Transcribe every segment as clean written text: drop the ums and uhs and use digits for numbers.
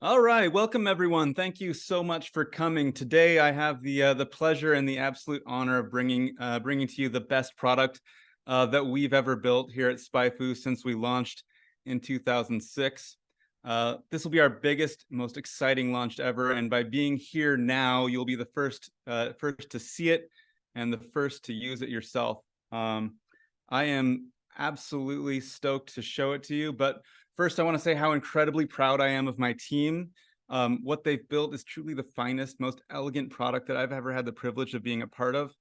All right, welcome everyone. Thank you so much for coming. Today, I have the pleasure and the absolute honor of bringing to you the best product that we've ever built here at SpyFu since we launched in 2006. This will be our biggest, most exciting launch ever, and by being here now, you'll be the first to see it and the first to use it yourself. I am absolutely stoked to show it to you, but first, I want to say how incredibly proud I am of my team. What they've built is truly the finest, most elegant product that I've ever had the privilege of being a part of.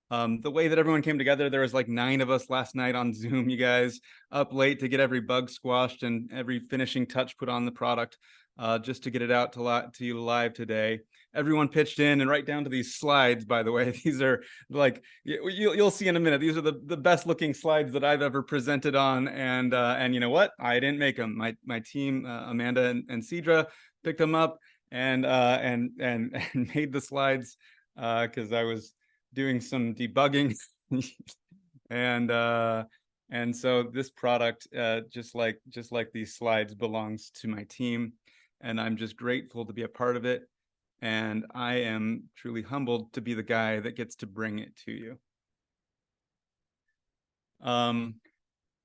The way that everyone came together, there was like 9 of us last night on Zoom, you guys, up late to get every bug squashed and every finishing touch put on the product, just to get it out to you live today. Everyone pitched in, and right down to these slides, by the way. These are like, you'll see in a minute, these are the best looking slides that I've ever presented on. And you know what? I didn't make them. My team, Amanda and Cedra, picked them up and made the slides because I was doing some debugging. And so this product, just like these slides, belongs to my team, and I'm just grateful to be a part of it. And I am truly humbled to be the guy that gets to bring it to you.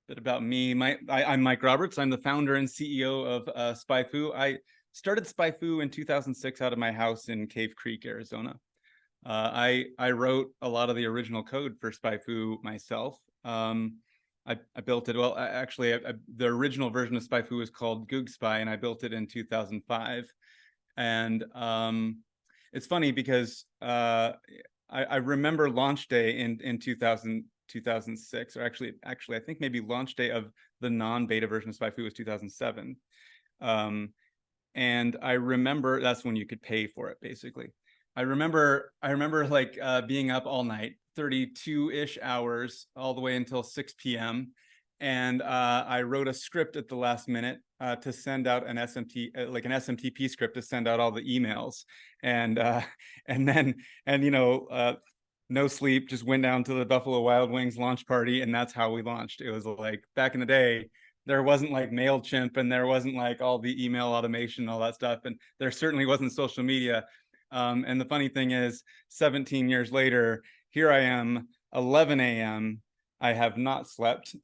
Bit about me. I'm Mike Roberts. I'm the founder and CEO of SpyFu. I started SpyFu in 2006 out of my house in Cave Creek, Arizona. I wrote a lot of the original code for SpyFu myself. I built it. Well, the original version of SpyFu was called GoogSpy, and I built it in 2005. And it's funny because I remember launch day in 2006, or actually, I think maybe launch day of the non-beta version of SpyFu was 2007. And I remember that's when you could pay for it, basically. I remember like being up all night, 32-ish hours, all the way until 6 p.m. And I wrote a script at the last minute to send out an SMTP script to send out all the emails. And no sleep, just went down to the Buffalo Wild Wings launch party, and that's how we launched. It was like back in the day, there wasn't like MailChimp, and there wasn't like all the email automation and all that stuff, and there certainly wasn't social media. And the funny thing is, 17 years later, here I am, 11 a.m. I have not slept.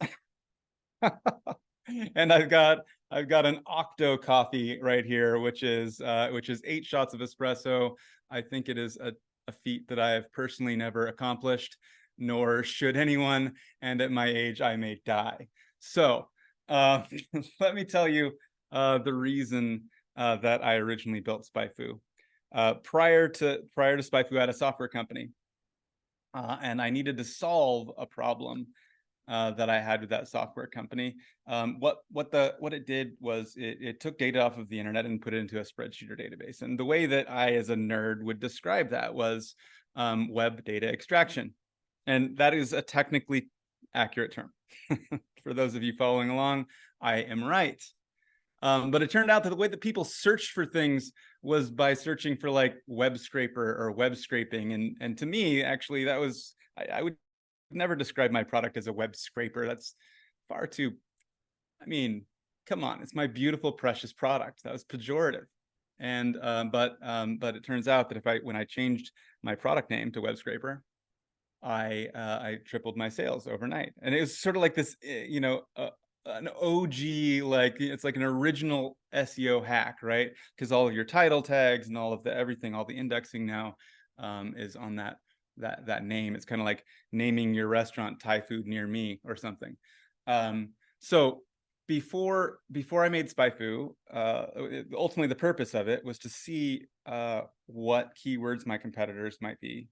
And I've got an Octo coffee right here, which is 8 shots of espresso. I think it is a feat that I have personally never accomplished, nor should anyone. And at my age, I may die. So let me tell you the reason that I originally built SpyFu. Prior to SpyFu, I had a software company, and I needed to solve a problem that I had with that software company. What it did was it took data off of the internet and put it into a spreadsheet or database. And the way that I, as a nerd, would describe that was web data extraction, and that is a technically accurate term. For those of you following along, I am right. But it turned out that the way that people searched for things was by searching for like web scraper or web scraping. And to me, actually, that was, I would never describe my product as a web scraper. That's far too, I mean, come on, it's my beautiful, precious product. That was pejorative. And but it turns out that when I changed my product name to web scraper, I tripled my sales overnight. And it was sort of like this, an OG, like it's like an original SEO hack, right? Because all of your title tags and all of everything, all the indexing now is on that name. It's kind of like naming your restaurant Thai food near me or something. So before I made SpyFu, ultimately the purpose of it was to see what keywords my competitors might be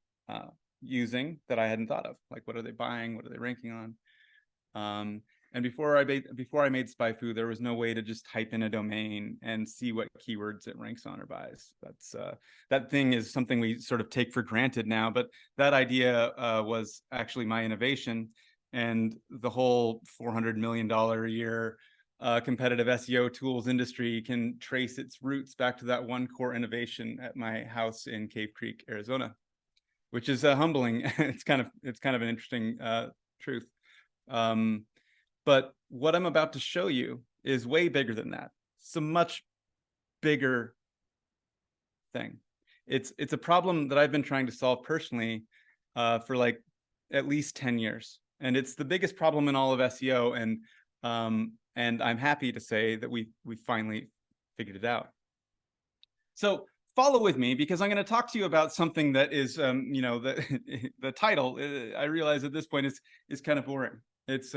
using that I hadn't thought of. Like, what are they buying? What are they ranking on? And before I made SpyFu, there was no way to just type in a domain and see what keywords it ranks on or buys. That thing is something we sort of take for granted now, but that idea was actually my innovation, and the whole $400 million a year competitive SEO tools industry can trace its roots back to that one core innovation at my house in Cave Creek, Arizona, which is humbling. It's kind of an interesting truth. But what I'm about to show you is way bigger than that. It's a much bigger thing. It's a problem that I've been trying to solve personally for like at least 10 years. And it's the biggest problem in all of SEO. And I'm happy to say that we finally figured it out. So follow with me, because I'm going to talk to you about something that is, you know, the title, I realize at this point is kind of boring. It's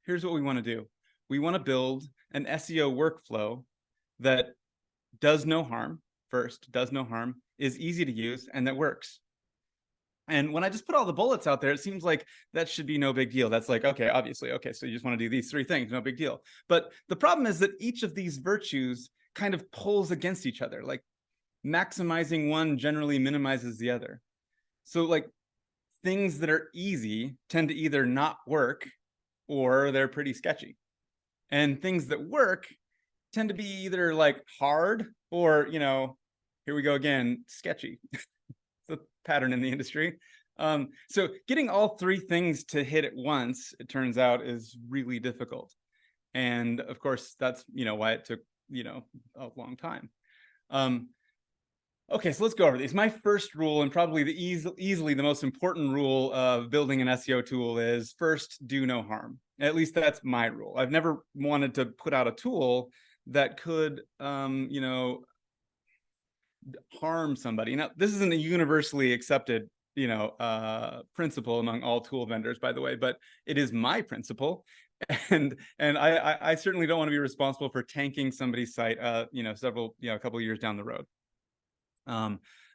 here's what we want to do. We want to build an SEO workflow that does no harm, does no harm, is easy to use, and that works. And when I just put all the bullets out there, it seems like that should be no big deal. That's like, okay, obviously, okay, so you just want to do these 3 things, no big deal. But the problem is that each of these virtues kind of pulls against each other. Like maximizing one generally minimizes the other. So like things that are easy tend to either not work or they're pretty sketchy. And things that work tend to be either like hard or, you know, here we go again, sketchy. It's a pattern in the industry. So getting all 3 things to hit at once, it turns out, is really difficult. And of course, that's, you know, why it took, you know, a long time. Okay, so let's go over these. My first rule, and probably the easily the most important rule of building an SEO tool, is first, do no harm. At least that's my rule. I've never wanted to put out a tool that could, you know, harm somebody. Now, this isn't a universally accepted, you know, principle among all tool vendors, by the way, but it is my principle. And I certainly don't want to be responsible for tanking somebody's site, you know, a couple of years down the road.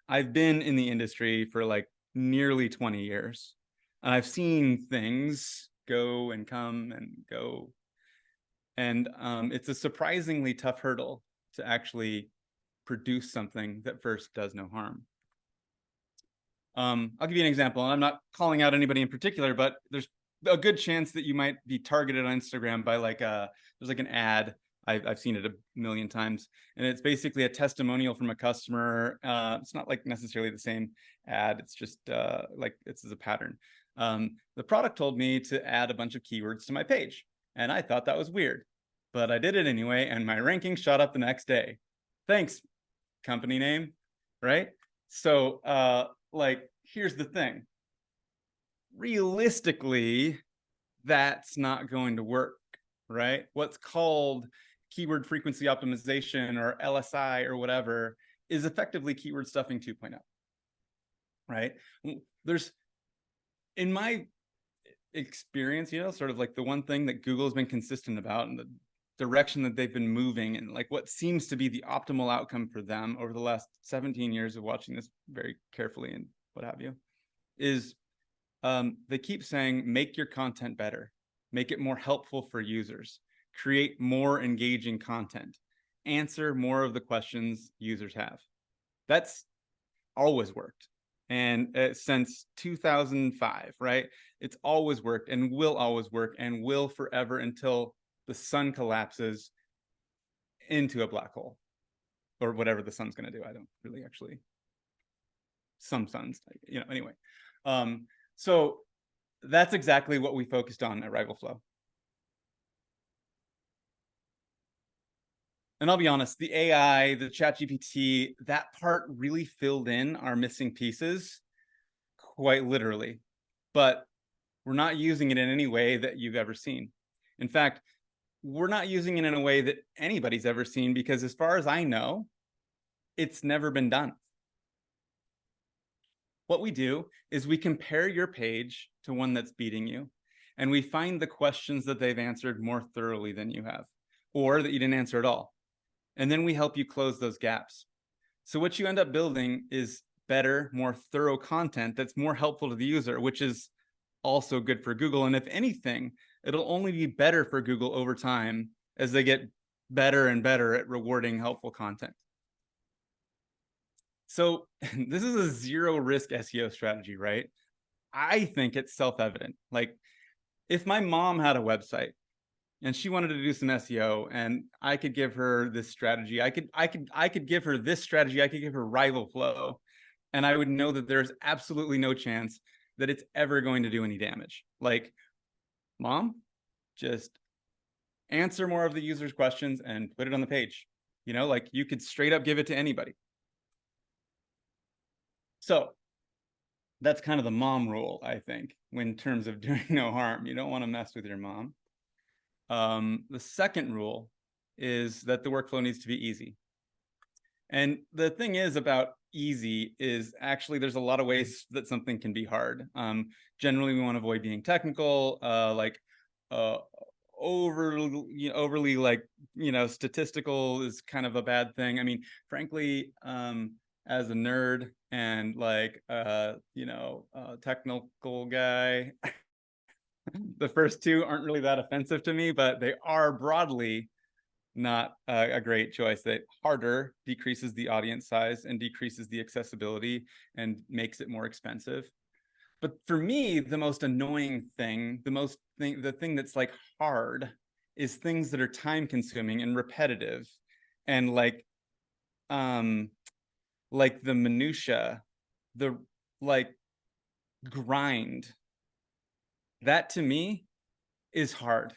I've been in the industry for like nearly 20 years, and I've seen things go and come and go. And it's a surprisingly tough hurdle to actually produce something that first does no harm. I'll give you an example, and I'm not calling out anybody in particular, but there's a good chance that you might be targeted on Instagram by like there's like an ad. I've seen it a million times, and it's basically a testimonial from a customer. It's not like necessarily the same ad. It's just like it's a pattern. The product told me to add a bunch of keywords to my page, and I thought that was weird, but I did it anyway, and my ranking shot up the next day. Thanks, company name, right? So like, here's the thing. Realistically, that's not going to work, right? What's called keyword frequency optimization, or LSI, or whatever, is effectively keyword stuffing 2.0, right? There's, in my experience, you know, sort of like the one thing that Google has been consistent about, and the direction that they've been moving, and like what seems to be the optimal outcome for them over the last 17 years of watching this very carefully and what have you, is they keep saying, make your content better, make it more helpful for users, create more engaging content, answer more of the questions users have. That's always worked. And since 2005, right? It's always worked and will always work and will forever, until the sun collapses into a black hole, or whatever the sun's going to do. I don't really actually, some suns, you know, anyway. So that's exactly what we focused on at RivalFlow. And I'll be honest, the AI, the ChatGPT, that part really filled in our missing pieces, quite literally. But we're not using it in any way that you've ever seen. In fact, we're not using it in a way that anybody's ever seen, because as far as I know, it's never been done. What we do is we compare your page to one that's beating you, and we find the questions that they've answered more thoroughly than you have, or that you didn't answer at all. And then we help you close those gaps. So what you end up building is better, more thorough content that's more helpful to the user, which is also good for Google. And if anything, it'll only be better for Google over time as they get better and better at rewarding helpful content. So this is a zero risk SEO strategy, right? I think it's self-evident. Like, if my mom had a website and she wanted to do some SEO, and I could give her this strategy, I could give her this strategy, I could give her RivalFlow, and I would know that there's absolutely no chance that it's ever going to do any damage. Like, mom, just answer more of the user's questions and put it on the page. You know, like you could straight up give it to anybody. So that's kind of the mom rule, I think, in terms of doing no harm. You don't want to mess with your mom. The second rule is that the workflow needs to be easy. And the thing is about easy is actually there's a lot of ways that something can be hard. Generally, we want to avoid being technical, overly like, statistical is kind of a bad thing. I mean, frankly, as a nerd and like, technical guy, the first two aren't really that offensive to me, but they are broadly not a great choice. That harder decreases the audience size and decreases the accessibility and makes it more expensive. But for me, the most annoying thing, the thing that's like hard is things that are time consuming and repetitive and like the minutia, the like grind. That to me is hard.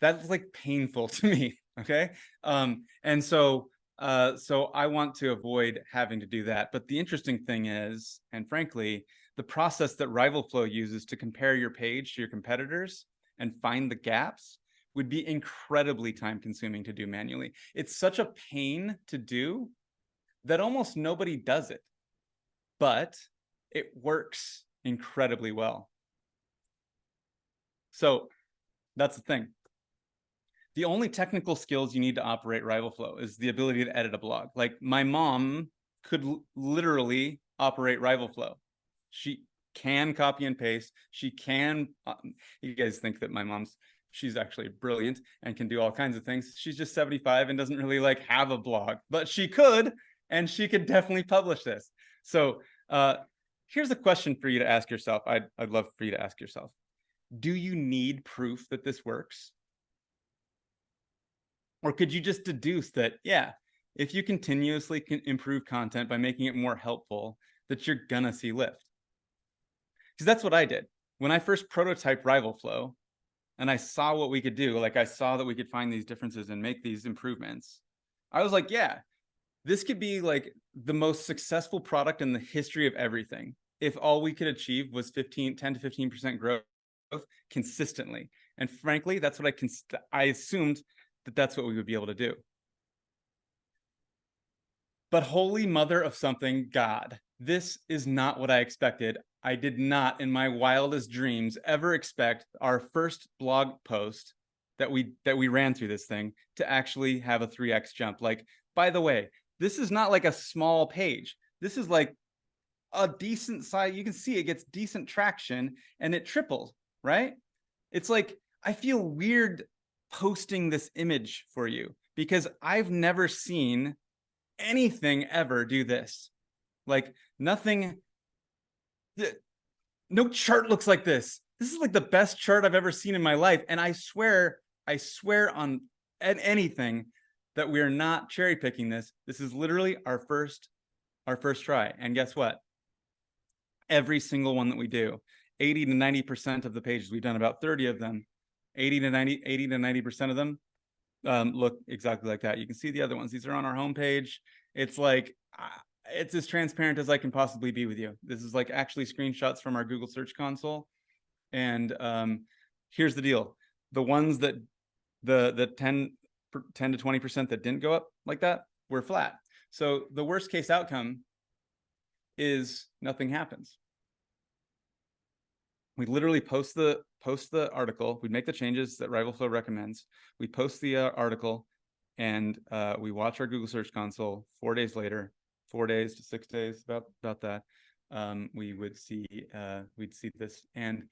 That's like painful to me. Okay. And so I want to avoid having to do that. But the interesting thing is, and frankly, the process that RivalFlow uses to compare your page to your competitors and find the gaps would be incredibly time consuming to do manually. It's such a pain to do that almost nobody does it, but it works incredibly well. So that's the thing. The only technical skills you need to operate RivalFlow is the ability to edit a blog. Like my mom could literally operate RivalFlow. She can copy and paste. She can, you guys think that she's actually brilliant and can do all kinds of things. She's just 75 and doesn't really like have a blog, but she could, and she could definitely publish this. So here's a question for you to ask yourself. I'd love for you to ask yourself. Do you need proof that this works? Or could you just deduce that, yeah, if you continuously can improve content by making it more helpful, that you're gonna see lift? Because that's what I did. When I first prototyped RivalFlow and I saw what we could do, like I saw that we could find these differences and make these improvements, I was like, yeah, this could be like the most successful product in the history of everything if all we could achieve was 10 to 15% growth consistently. And frankly, that's what I assumed that's what we would be able to do. But holy mother of something, God, this is not what I expected. I did not, in my wildest dreams, ever expect our first blog post that we ran through this thing to actually have a 3x jump. Like, by the way, this is not like a small page. This is like a decent size. You can see it gets decent traction and it triples, right? It's like, I feel weird posting this image for you because I've never seen anything ever do this. Like nothing, no chart looks like this. This is like the best chart I've ever seen in my life. And I swear on anything that we're not cherry picking this. This is literally our first try. And guess what? Every single one that we do, 80 to 90% of the pages, we've done about 30 of them, 80 to 90% of them look exactly like that. You can see the other ones. These are on our homepage. It's like, it's as transparent as I can possibly be with you. This is like actually screenshots from our Google Search Console. And here's the deal. The ones that, the 10 to 20% that didn't go up like that were flat. So the worst case outcome is nothing happens. We literally post the article. We make the changes that RivalFlow recommends. We post the article, and we watch our Google Search Console. 4 days later, 4 days to 6 days, about that, we'd see this. And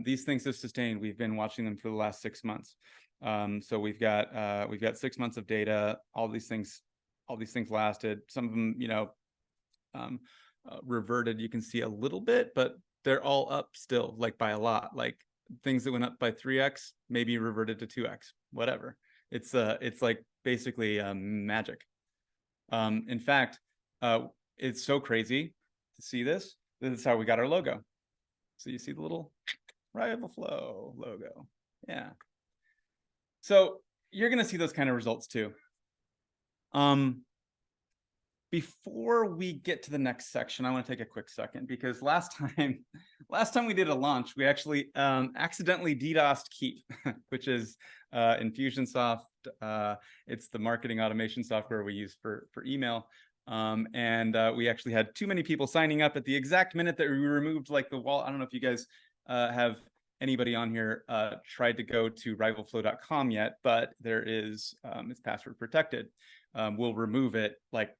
these things have sustained. We've been watching them for the last 6 months. So we've got 6 months of data. All these things lasted. Some of them, reverted. You can see a little bit, but they're all up still, like by a lot. Like things that went up by 3x maybe reverted to 2x, whatever. It's like basically magic. In fact, it's so crazy to see this. This is how we got our logo. So you see the little RivalFlow logo. Yeah. So you're going to see those kind of results too. Before we get to the next section, I want to take a quick second because last time we did a launch, we actually accidentally DDoSed Keep, which is Infusionsoft. It's the marketing automation software we use for email. And we actually had too many people signing up at the exact minute that we removed like the wall. I don't know if you guys have anybody on here tried to go to rivalflow.com yet, but there is, it's password protected. We'll remove it like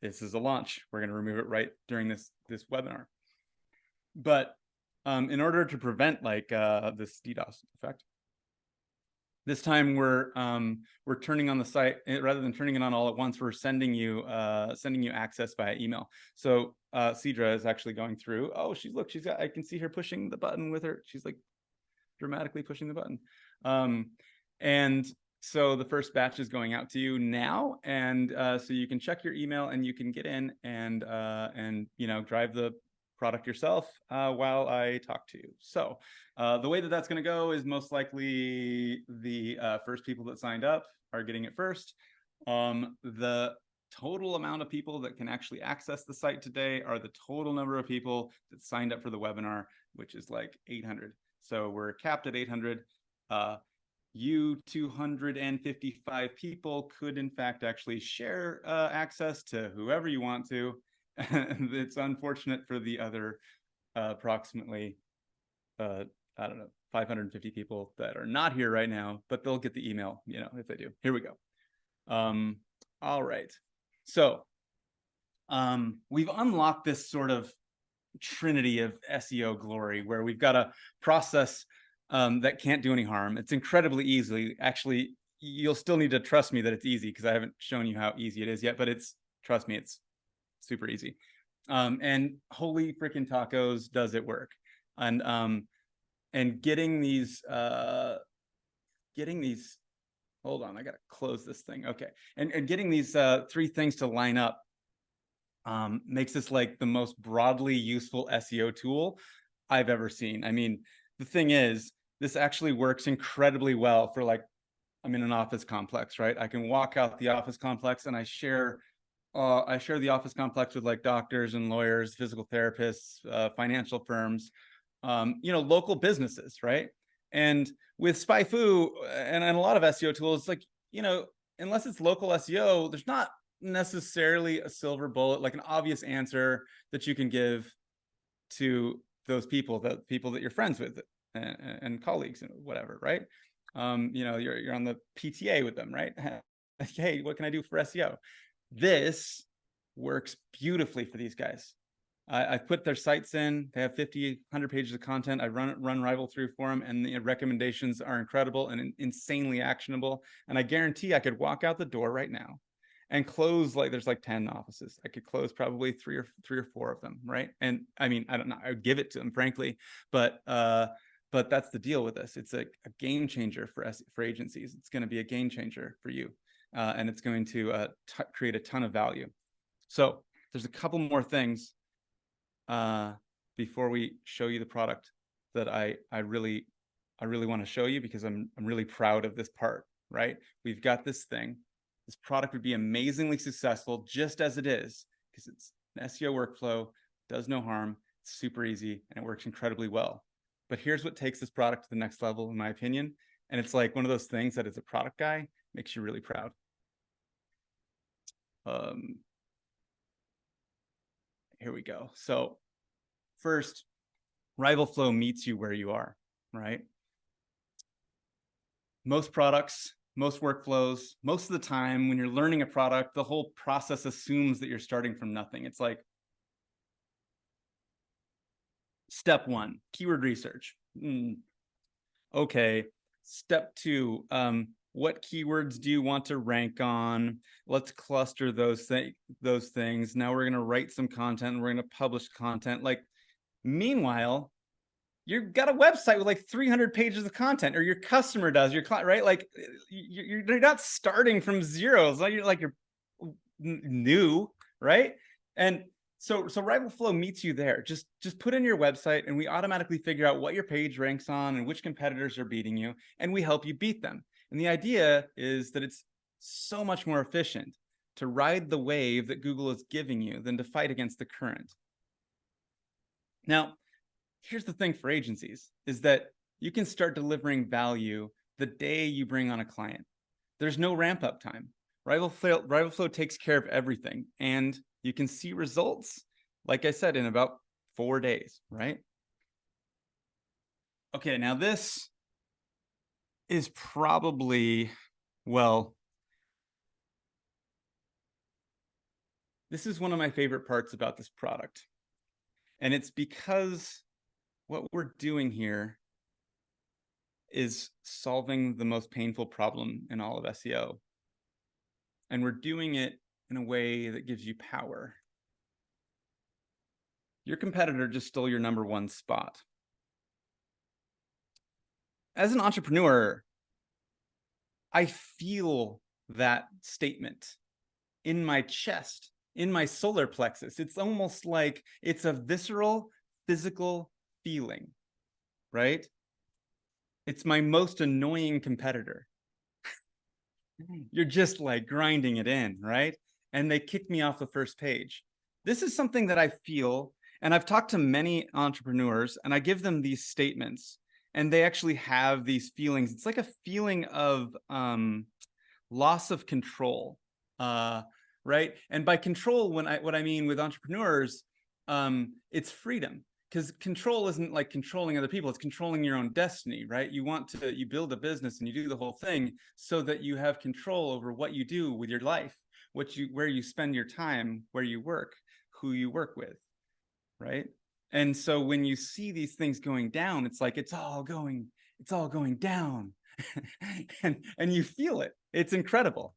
this is a launch. We're going to remove it right during this webinar. But in order to prevent like this DDoS effect, this time we're turning on the site rather than turning it on all at once. We're sending you access via email. So Cedra is actually going through. Oh, she's got. I can see her pushing the button with her. She's like dramatically pushing the button. And so the first batch is going out to you now, and so you can check your email and you can get in and drive the product yourself while I talk to you. So the way that that's going to go is most likely the first people that signed up are getting it first. The total amount of people that can actually access the site today are the total number of people that signed up for the webinar, which is like 800. So we're capped at 800. You 255 people could in fact actually share access to whoever you want to. It's unfortunate for the other approximately I don't know, 550 people that are not here right now, but they'll get the email, if they do. Here we go. All right. So we've unlocked this sort of trinity of SEO glory where we've got a process that can't do any harm. It's incredibly easy. Actually, you'll still need to trust me that it's easy because I haven't shown you how easy it is yet, but trust me, it's super easy. And holy freaking tacos, does it work? And getting these, hold on, I gotta close this thing. Okay, and getting these 3 things to line up makes this like the most broadly useful SEO tool I've ever seen. I mean, the thing is, this actually works incredibly well for like, I'm in an office complex, right? I can walk out the office complex and I share the office complex with like doctors and lawyers, physical therapists, financial firms, local businesses, right? And with SpyFu and a lot of SEO tools, like, unless it's local SEO, there's not necessarily a silver bullet, like an obvious answer that you can give to those people, that you're friends with and colleagues and whatever, right? You're on the PTA with them, right? Hey, what can I do for SEO? This works beautifully for these guys. I've put their sites in. They have 50, 100 pages of content. I run Rival through for them, and the recommendations are incredible and insanely actionable. And I guarantee I could walk out the door right now and close, like, there's like 10 offices. I could close probably three or four of them, right? And I mean, I don't know, I would give it to them, frankly, but that's the deal with this. It's a game changer for agencies. It's going to be a game changer for you, and it's going to create a ton of value. So there's a couple more things before we show you the product that I really want to show you, because I'm really proud of this part, right? We've got this thing. This product would be amazingly successful just as it is, because it's an SEO workflow, does no harm, it's super easy, and it works incredibly well. But here's what takes this product to the next level, in my opinion. And it's like one of those things that as a product guy makes you really proud. Here we go. So first, RivalFlow meets you where you are, right? Most products, most workflows, most of the time when you're learning a product, the whole process assumes that you're starting from nothing. It's like step 1, keyword research. Okay. Step 2, what keywords do you want to rank on? Let's cluster those things. Now we're going to write some content. We're going to publish content. Like, meanwhile, you've got a website with like 300 pages of content, or your customer does, your client, right? Like, you're not starting from zero. It's like you're new, right? And so RivalFlow meets you there. Just put in your website, and we automatically figure out what your page ranks on and which competitors are beating you, and we help you beat them. And the idea is that it's so much more efficient. to ride the wave that Google is giving you than to fight against the current. Now, here's the thing for agencies, is that you can start delivering value the day you bring on a client. There's no ramp up time. RivalFlow takes care of everything, and you can see results, like I said, in about 4 days, right? Okay, now this is probably, well, this is one of my favorite parts about this product. And it's because what we're doing here is solving the most painful problem in all of SEO. And we're doing it in a way that gives you power. Your competitor just stole your #1 spot. As an entrepreneur, I feel that statement in my chest, in my solar plexus. It's almost like it's a visceral, physical feeling, right? It's my most annoying competitor. You're just like grinding it in, right? And they kicked me off the first page. This is something that I feel, and I've talked to many entrepreneurs, and I give them these statements, and they actually have these feelings. It's like a feeling of loss of control, right? And by control, what I mean with entrepreneurs, it's freedom. Because control isn't like controlling other people, it's controlling your own destiny, right? You build a business and you do the whole thing so that you have control over what you do with your life, where you spend your time, where you work, who you work with, right? And so when you see these things going down, it's like it's all going down. and you feel it. It's incredible.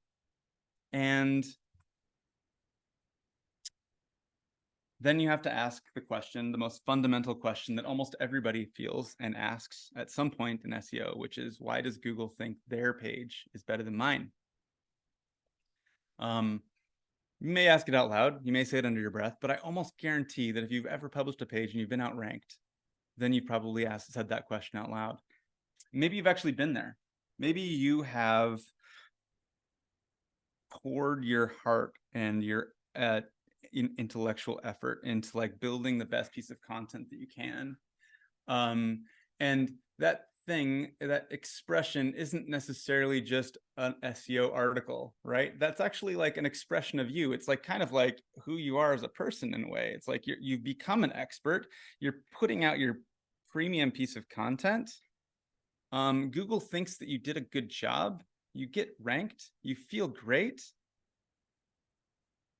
And then you have to ask the question, the most fundamental question that almost everybody feels and asks at some point in SEO, which is, why does Google think their page is better than mine? You may ask it out loud, you may say it under your breath, but I almost guarantee that if you've ever published a page and you've been outranked, then you've probably said that question out loud. Maybe you've actually been there. Maybe you have poured your heart and your intellectual effort into like building the best piece of content that you can. And that thing, that expression isn't necessarily just an SEO article, right? That's actually like an expression of you. It's like kind of like who you are as a person in a way. It's like you've become an expert. You're putting out your premium piece of content. Google thinks that you did a good job. You get ranked. You feel great.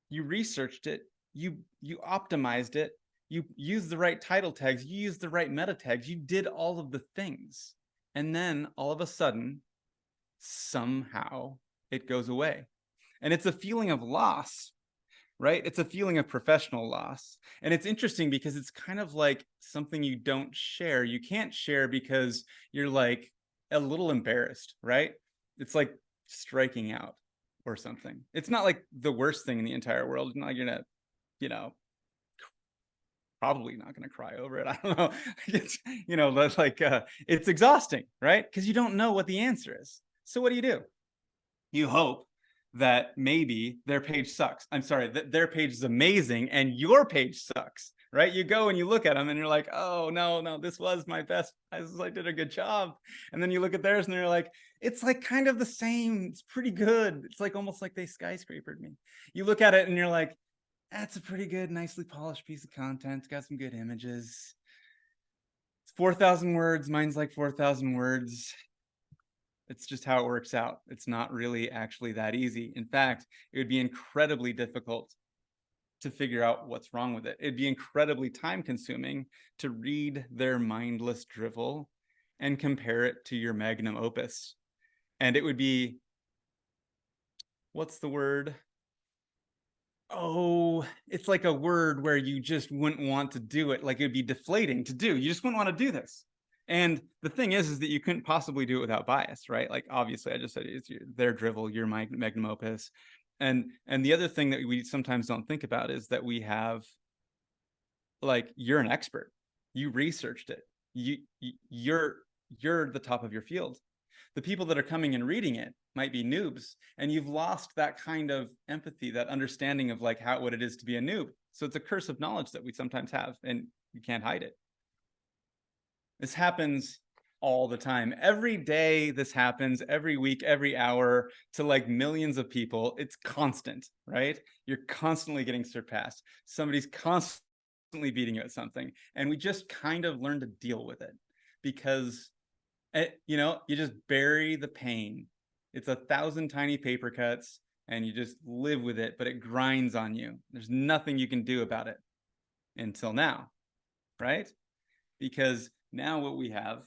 You researched it, you optimized it, you used the right title tags, you used the right meta tags, you did all of the things. And then all of a sudden, somehow it goes away. And it's a feeling of loss, right? It's a feeling of professional loss. And it's interesting because it's kind of like something you don't share. You can't share because you're like a little embarrassed, right? It's like striking out or something. It's not like the worst thing in the entire world. It's not like you're gonna, probably not gonna cry over it. I don't know. It's, like it's exhausting, right? Because you don't know what the answer is. So what do? You hope that maybe their page sucks. I'm sorry, that their page is amazing and your page sucks, right? You go and you look at them and you're like, oh, no, this was my best. I did a good job. And then you look at theirs and they're like, it's like kind of the same. It's pretty good. It's like almost like they skyscrapered me. You look at it and you're like, that's a pretty good, nicely polished piece of content. It's got some good images. It's 4,000 words. Mine's like 4,000 words. It's just how it works out. It's not really actually that easy. In fact, it would be incredibly difficult to figure out what's wrong with it. It'd be incredibly time consuming to read their mindless drivel and compare it to your magnum opus. And it would be, what's the word? Oh, it's like a word where you just wouldn't want to do it. Like it'd be deflating to do. You just wouldn't want to do this. And the thing is that you couldn't possibly do it without bias, right? Like obviously, I just said it's their drivel, your magnum opus, and the other thing that we sometimes don't think about is that we have, like, you're an expert, you researched it, you're the top of your field. The people that are coming and reading it might be noobs, and you've lost that kind of empathy, that understanding of like what it is to be a noob. So it's a curse of knowledge that we sometimes have, and you can't hide it. This happens all the time. Every day this happens, every week, every hour, to like millions of people. It's constant, right? You're constantly getting surpassed. Somebody's constantly beating you at something. And we just kind of learn to deal with it because, you know, you just bury the pain. It's 1,000 tiny paper cuts and you just live with it, but it grinds on you. There's nothing you can do about it until now, right? Because now what we have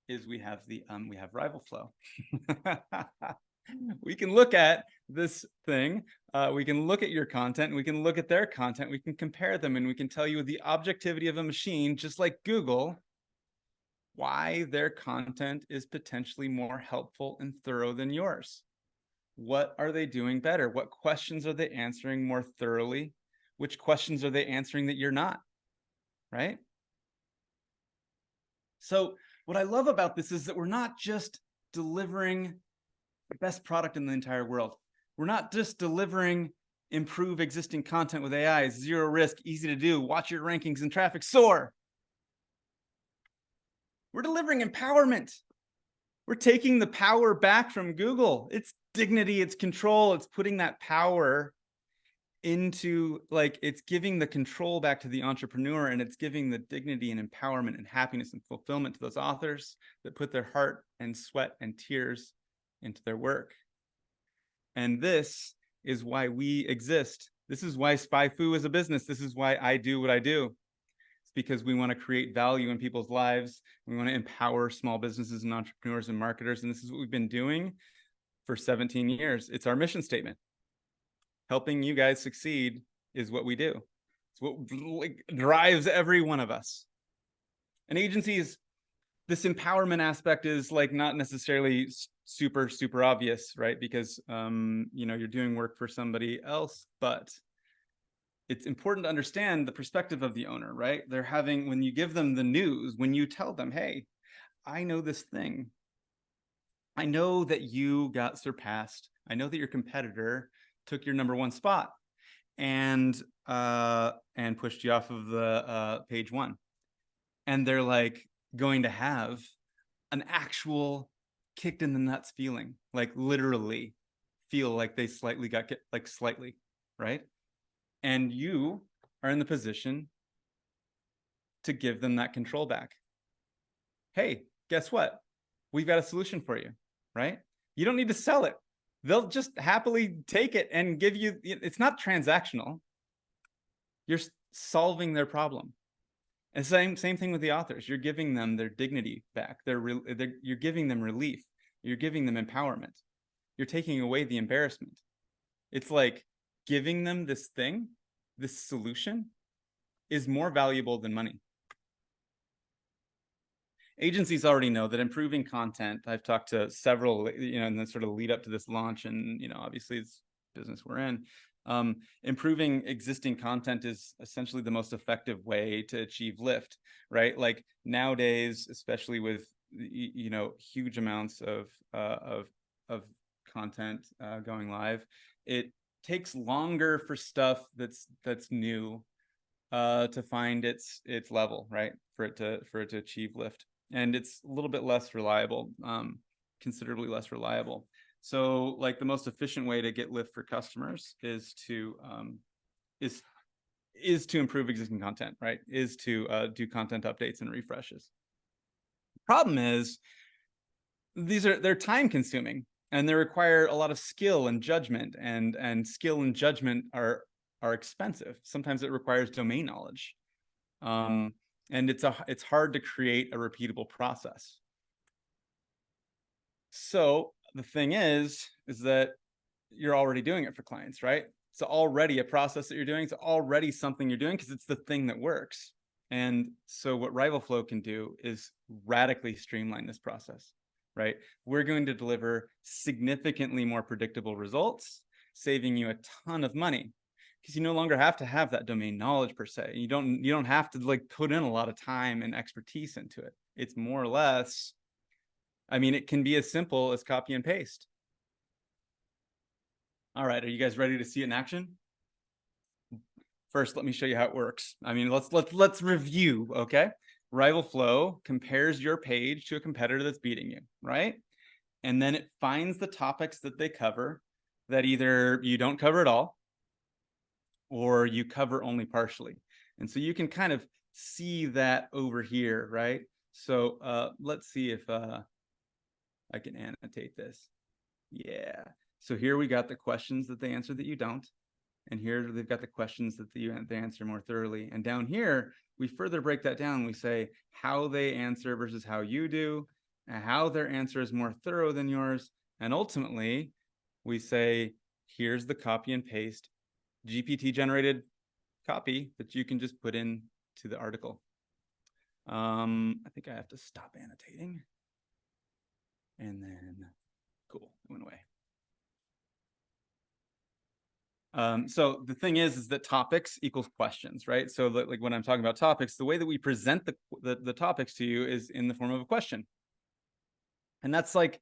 is we have RivalFlow. We can look at this thing. We can look at your content. We can look at their content. We can compare them, and we can tell you with the objectivity of a machine, just like Google, why their content is potentially more helpful and thorough than yours. What are they doing better? What questions are they answering more thoroughly? Which questions are they answering that you're not, right? So what I love about this is that we're not just delivering the best product in the entire world. We're not just delivering improve existing content with AI, zero risk, easy to do, watch your rankings and traffic soar. We're delivering empowerment. We're taking the power back from Google. It's dignity, it's control, it's putting that power into, like, it's giving the control back to the entrepreneur, and it's giving the dignity and empowerment and happiness and fulfillment to those authors that put their heart and sweat and tears into their work. And this is why we exist. This is why SpyFu is a business. This is why I do what I do. It's because we want to create value in people's lives. We want to empower small businesses and entrepreneurs and marketers. And this is what we've been doing for 17 years. It's our mission statement. Helping you guys succeed is what we do. It's what drives every one of us. And agencies, this empowerment aspect is like not necessarily super obvious, right? Because you know, you're doing work for somebody else, but it's important to understand the perspective of the owner, right? They're having, when you give them the news, when you tell them, hey, I know this thing. I know that you got surpassed. I know that your competitor took your #1 spot and pushed you off of the page 1. And they're like going to have an actual kicked in the nuts feeling, like literally feel like they slightly got like slightly, right? And you are in the position to give them that control back. Hey, guess what? We've got a solution for you, right? You don't need to sell it. They'll just happily take it and give you, it's not transactional. You're solving their problem. And same thing with the authors. You're giving them their dignity back. You're giving them relief. You're giving them empowerment. You're taking away the embarrassment. It's like giving them this thing, this solution is more valuable than money. Agencies already know that improving content, I've talked to several, you know, in the sort of lead up to this launch, and, you know, obviously it's business we're in. Improving existing content is essentially the most effective way to achieve lift, right? Like nowadays, especially with, you know, huge amounts of content going live, it takes longer for stuff that's new to find its level, right? For it to achieve lift. And it's a little bit less reliable, considerably less reliable. So like the most efficient way to get lift for customers is to improve existing content, right? Is to do content updates and refreshes. Problem is, they're time consuming and they require a lot of skill and judgment, and skill and judgment are expensive. Sometimes it requires domain knowledge. And it's hard to create a repeatable process. So the thing is that you're already doing it for clients, right? It's already a process that you're doing. It's already something you're doing because it's the thing that works. And so what RivalFlow can do is radically streamline this process, right? We're going to deliver significantly more predictable results, saving you a ton of money, because you no longer have to have that domain knowledge per se. You don't have to like put in a lot of time and expertise into it. It's more or less I mean, it can be as simple as copy and paste. All right, are you guys ready to see it in action? First, let me show you how it works. I mean, let's review, okay? RivalFlow compares your page to a competitor that's beating you, right? And then it finds the topics that they cover that either you don't cover at all or you cover only partially. And so you can kind of see that over here, right? So let's see if I can annotate this. Yeah. So here we got the questions that they answer that you don't. And here they've got the questions that they answer more thoroughly. And down here, we further break that down. We say how they answer versus how you do, and how their answer is more thorough than yours. And ultimately, we say, here's the copy and paste GPT generated copy that you can just put in to the article. I think I have to stop annotating. And then, cool, it went away. So the thing is that topics equals questions, right? So like when I'm talking about topics, the way that we present the topics to you is in the form of a question. And that's like,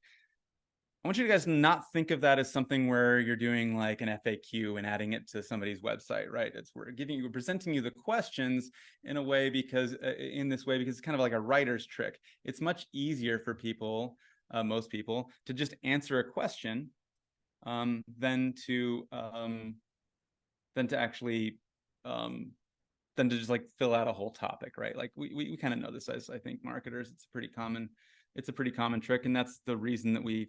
I want you guys to not think of that as something where you're doing like an FAQ and adding it to somebody's website, right? It's we're presenting you the questions in a way because in this way, because it's kind of like a writer's trick. It's much easier for people, most people, to just answer a question than to actually than to just like fill out a whole topic, right? Like we kind of know this as, I think, marketers. It's a pretty common trick, and that's the reason that we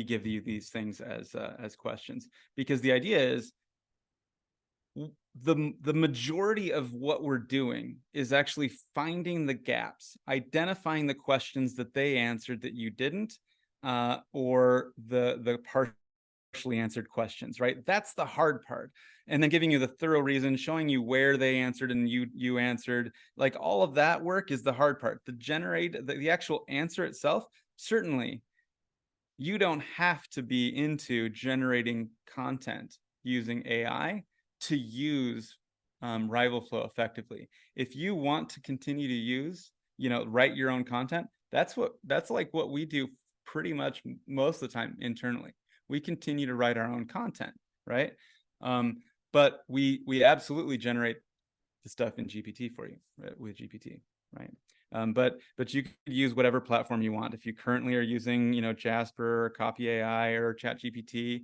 give you these things as questions, because the idea is the majority of what we're doing is actually finding the gaps, identifying the questions that they answered that you didn't, or the partially answered questions, right? That's the hard part. And then giving you the thorough reason, showing you where they answered and you answered, like all of that work is the hard part. The actual answer itself, certainly you don't have to be into generating content using AI to use RivalFlow effectively. If you want to continue to use, write your own content, that's like what we do pretty much most of the time internally. We continue to write our own content, right? But we absolutely generate the stuff in GPT for you, right? With GPT, right? But you could use whatever platform you want. If you currently are using, Jasper, or Copy AI, or ChatGPT,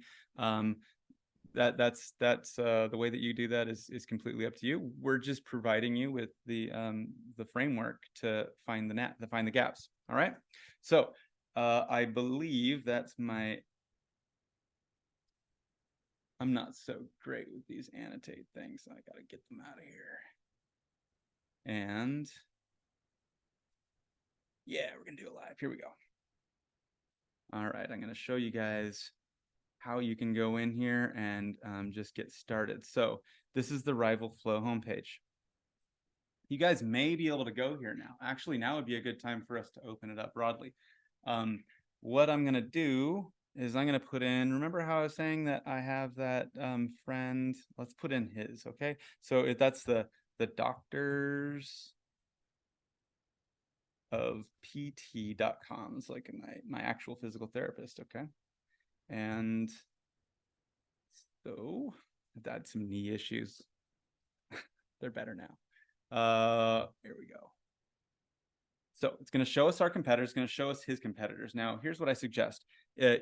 that's the way that you do that is completely up to you. We're just providing you with the framework to find the gaps. All right. So I believe that's I'm not so great with these annotate things. So I got to get them out of here. And yeah, we're going to do it live. Here we go. All right. I'm going to show you guys how you can go in here and just get started. So this is the RivalFlow homepage. You guys may be able to go here now. Actually, now would be a good time for us to open it up broadly. What I'm going to do is I'm going to put in, remember how I was saying that I have that friend? Let's put in his, okay? So that's the doctors of pt.com. It's like my actual physical therapist, okay? And so I've had some knee issues. They're better now. Here we go. So it's going to show us our competitors, it's going to show us his competitors. Now, here's what I suggest.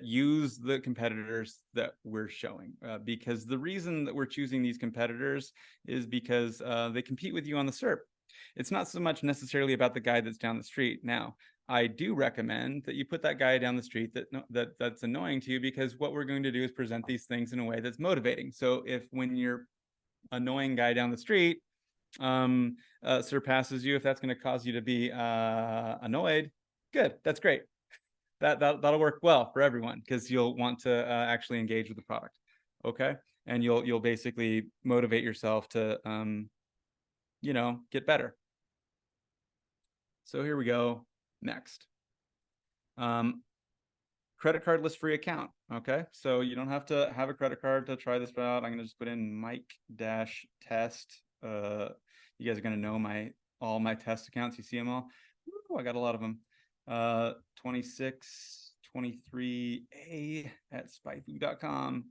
Use the competitors that we're showing, because the reason that we're choosing these competitors is because they compete with you on the SERP. It's not so much necessarily about the guy that's down the street. Now, I do recommend that you put that guy down the street that's annoying to you, because what we're going to do is present these things in a way that's motivating. So if when your annoying guy down the street surpasses you, if that's going to cause you to be annoyed, good, that's great. That'll work well for everyone, because you'll want to actually engage with the product, okay? And you'll basically motivate yourself to get better. So here we go. Next, credit card list free account. Okay, so you don't have to have a credit card to try this out. I'm gonna just put in Mike-test. You guys are gonna know all my test accounts. You see them all. Ooh, I got a lot of them. 2623A at SpyFu.com.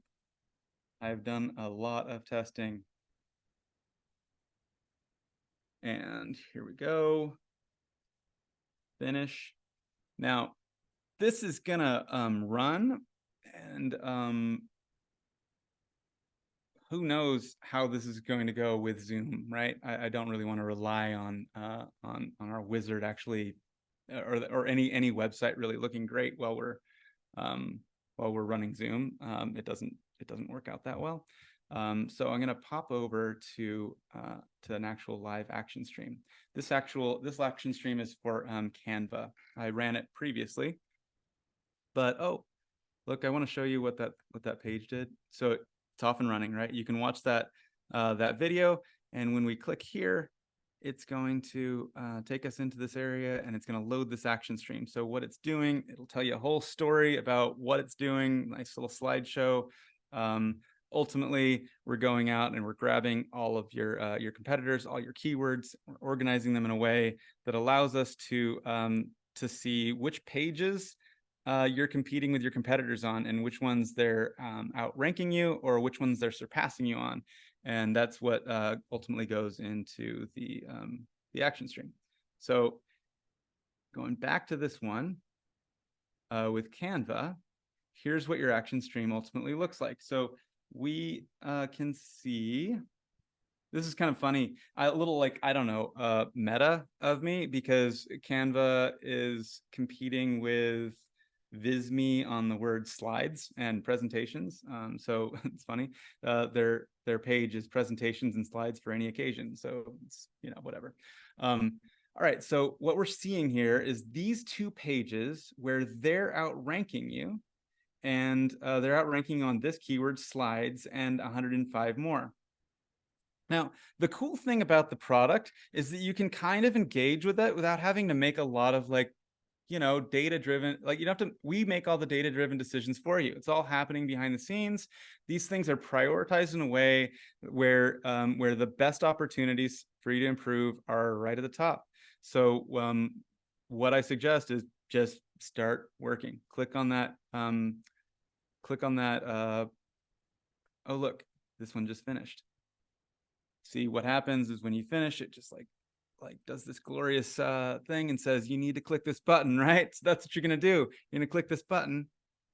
I've done a lot of testing. And here we go. Finish. Now, this is gonna run, and who knows how this is going to go with Zoom, right? I don't really want to rely on our wizard actually, or any website really looking great while we're running Zoom. It doesn't work out that well. So I'm going to pop over to an actual live action stream. This action stream is for Canva. I ran it previously, but oh, look, I want to show you what that page did. So it's off and running, right? You can watch that video, and when we click here, it's going to take us into this area, and it's going to load this action stream. So what it's doing, it'll tell you a whole story about what it's doing. Nice little slideshow. Ultimately, we're going out and we're grabbing all of your competitors, all your keywords, we're organizing them in a way that allows us to see which pages you're competing with your competitors on, and which ones they're outranking you, or which ones they're surpassing you on. And that's what ultimately goes into the action stream. So going back to this one with Canva, here's what your action stream ultimately looks like. So we can see, this is kind of funny, a little like, I don't know, meta of me, because Canva is competing with Visme on the word slides and presentations. So it's funny. Their page is presentations and slides for any occasion. So it's, whatever. All right. So what we're seeing here is these two pages where they're outranking you, and they're outranking on this keyword slides and 105 more. Now, the cool thing about the product is that you can kind of engage with it without having to make a lot of data-driven, you don't have to, we make all the data-driven decisions for you. It's all happening behind the scenes. These things are prioritized in a way where the best opportunities for you to improve are right at the top. So what I suggest is just start working. Click on that. Oh, look, this one just finished. See, what happens is when you finish, it just like does this glorious thing and says you need to click this button, right? So that's what you're gonna do. You're gonna click this button.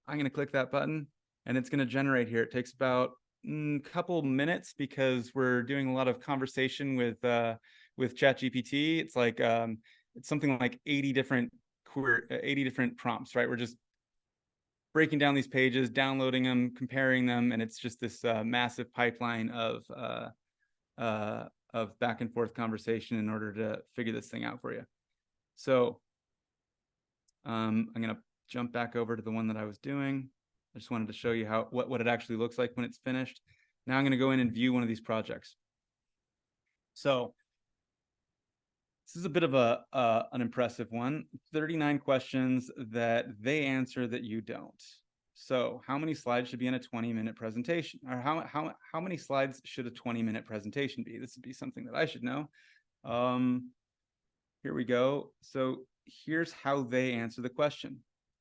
I'm gonna click that button, and it's gonna generate here. It takes about a couple minutes because we're doing a lot of conversation with ChatGPT. It's like it's something like 80 different prompts, right? We're just breaking down these pages, downloading them, comparing them, and it's just this massive pipeline of back and forth conversation in order to figure this thing out for you. So I'm going to jump back over to the one that I was doing. I just wanted to show you what it actually looks like when it's finished. Now I'm going to go in and view one of these projects. So this is a bit of an impressive one. 39 questions that they answer that you don't. So how many slides should be in a 20-minute presentation? Or how many slides should a 20-minute presentation be? This would be something that I should know. Here we go. So here's how they answer the question.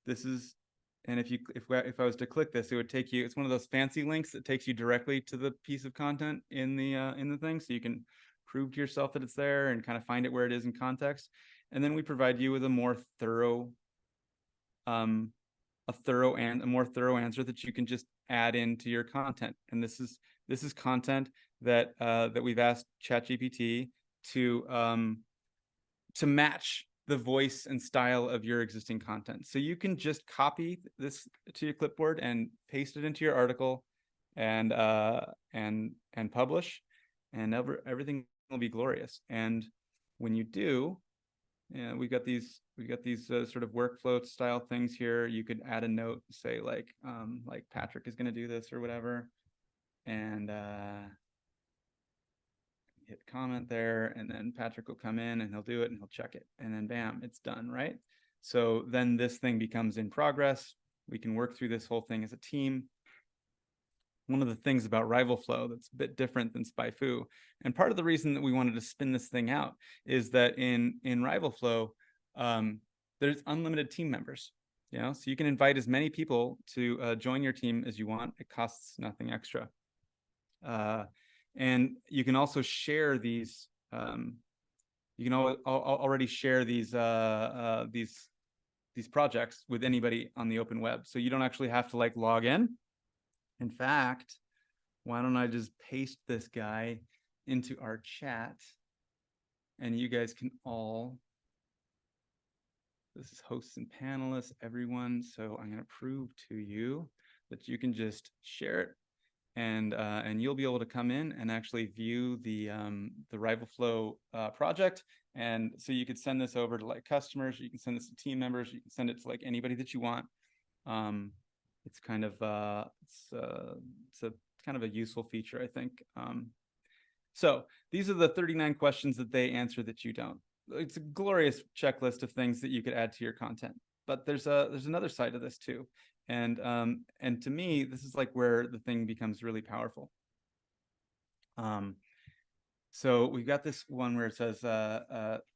This is, and if I was to click this, it would take you, it's one of those fancy links that takes you directly to the piece of content in the thing. So you can prove to yourself that it's there and kind of find it where it is in context. And then we provide you with a more thorough more thorough answer that you can just add into your content. And this is content that we've asked ChatGPT to match the voice and style of your existing content. So you can just copy this to your clipboard and paste it into your article and publish, and everything will be glorious. And when you do, we've got these sort of workflow style things here. You could add a note, say like Patrick is going to do this or whatever, and hit comment there, and then Patrick will come in and he'll do it and he'll check it, and then bam, it's done, right? So then this thing becomes in progress. We can work through this whole thing as a team. One of the things about RivalFlow that's a bit different than SpyFu, and part of the reason that we wanted to spin this thing out is that in RivalFlow, there's unlimited team members, so you can invite as many people to join your team as you want. It costs nothing extra. And you can also share these, you can already share these projects with anybody on the open web. So you don't actually have to like log in. In fact, why don't I just paste this guy into our chat, and you guys can all, this is hosts and panelists, everyone. So I'm going to prove to you that you can just share it, and you'll be able to come in and actually view the RivalFlow project. And so you could send this over to like customers, you can send this to team members, you can send it to like anybody that you want. It's kind of it's a kind of a useful feature, I think. So these are the 39 questions that they answer that you don't. It's a glorious checklist of things that you could add to your content. But there's another side of this too. And to me, this is like where the thing becomes really powerful. So we've got this one where it says,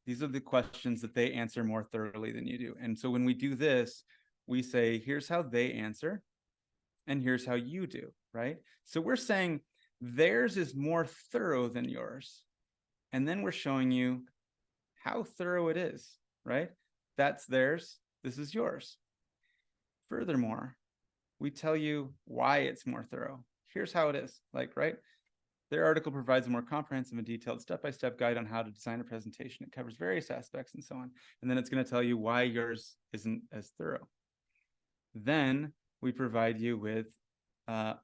these are the questions that they answer more thoroughly than you do. And so when we do this, we say, here's how they answer, and here's how you do, right? So we're saying theirs is more thorough than yours. And then we're showing you how thorough it is, right? That's theirs, this is yours. Furthermore, we tell you why it's more thorough. Here's how it is, like, right? Their article provides a more comprehensive and detailed step-by-step guide on how to design a presentation. It covers various aspects and so on. And then it's going to tell you why yours isn't as thorough. Then we provide you with the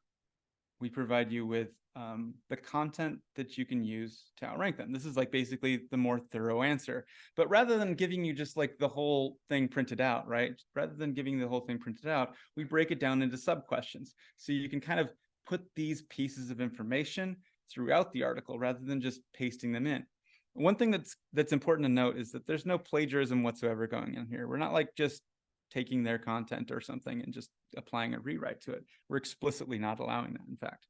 content that you can use to outrank them. This is like basically the more thorough answer. But rather than giving you just like the whole thing printed out, right? Rather than giving the whole thing printed out, we break it down into sub-questions. So you can kind of put these pieces of information throughout the article rather than just pasting them in. One thing that's important to note is that there's no plagiarism whatsoever going on here. We're not like just taking their content or something and just applying a rewrite to it. We're explicitly not allowing that, in fact.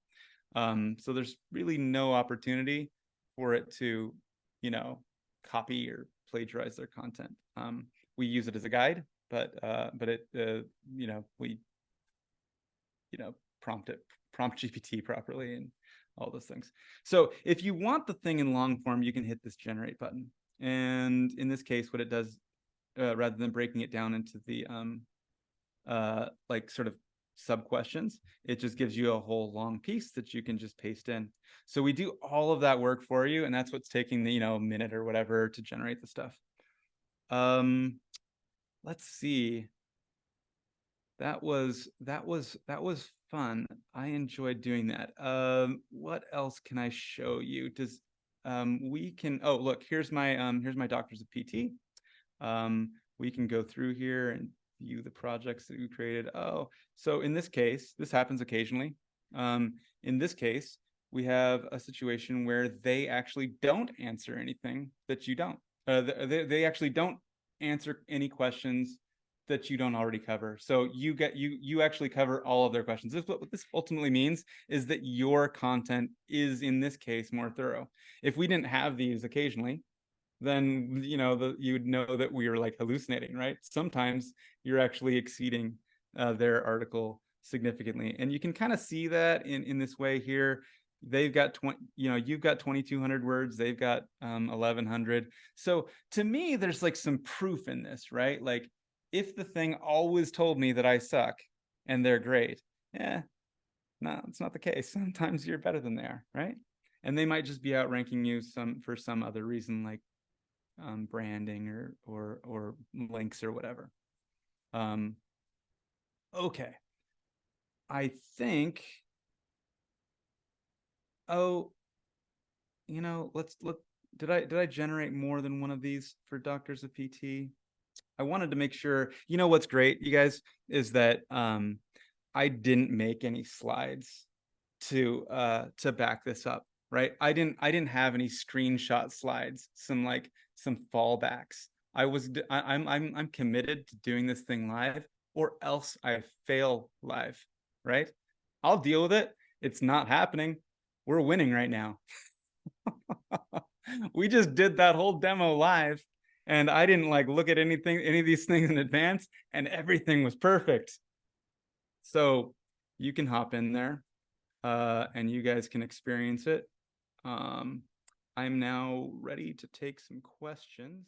So there's really no opportunity for it to, copy or plagiarize their content. We use it as a guide, but it, we, prompt GPT properly and all those things. So if you want the thing in long form, you can hit this generate button. And in this case, what it does, rather than breaking it down into the like sort of sub questions, it just gives you a whole long piece that you can just paste in. So we do all of that work for you, and that's what's taking the minute or whatever to generate the stuff. Let's see. That was fun. I enjoyed doing that. What else can I show you? Does we can, oh look, here's my Doctors of PT. We can go through here and view the projects that we created. Oh, so in this case, this happens occasionally. In this case, we have a situation where they actually don't answer anything that you don't. They actually don't answer any questions that you don't already cover. So you actually cover all of their questions. What this ultimately means is that your content is, in this case, more thorough. If we didn't have these occasionally, then you would know that we were like hallucinating, right? Sometimes you're actually exceeding their article significantly, and you can kind of see that in this way here. They've got you've got 2,200 words, they've got 1,100. So to me, there's like some proof in this, right? Like, if the thing always told me that I suck and they're great, no, it's not the case. Sometimes you're better than they are, right? And they might just be outranking you for some other reason, like branding or links or whatever. Okay, I think. Oh, let's look. Did I generate more than one of these for Doctors of PT? I wanted to make sure. What's great, you guys, is that I didn't make any slides to back this up, right? I didn't have any screenshot slides, some fallbacks. I'm committed to doing this thing live, or else I fail live, right? I'll deal with it. It's not happening. We're winning right now. We just did that whole demo live, And I didn't like look at any of these things in advance, and everything was perfect. So you can hop in there and you guys can experience it. I'm now ready to take some questions.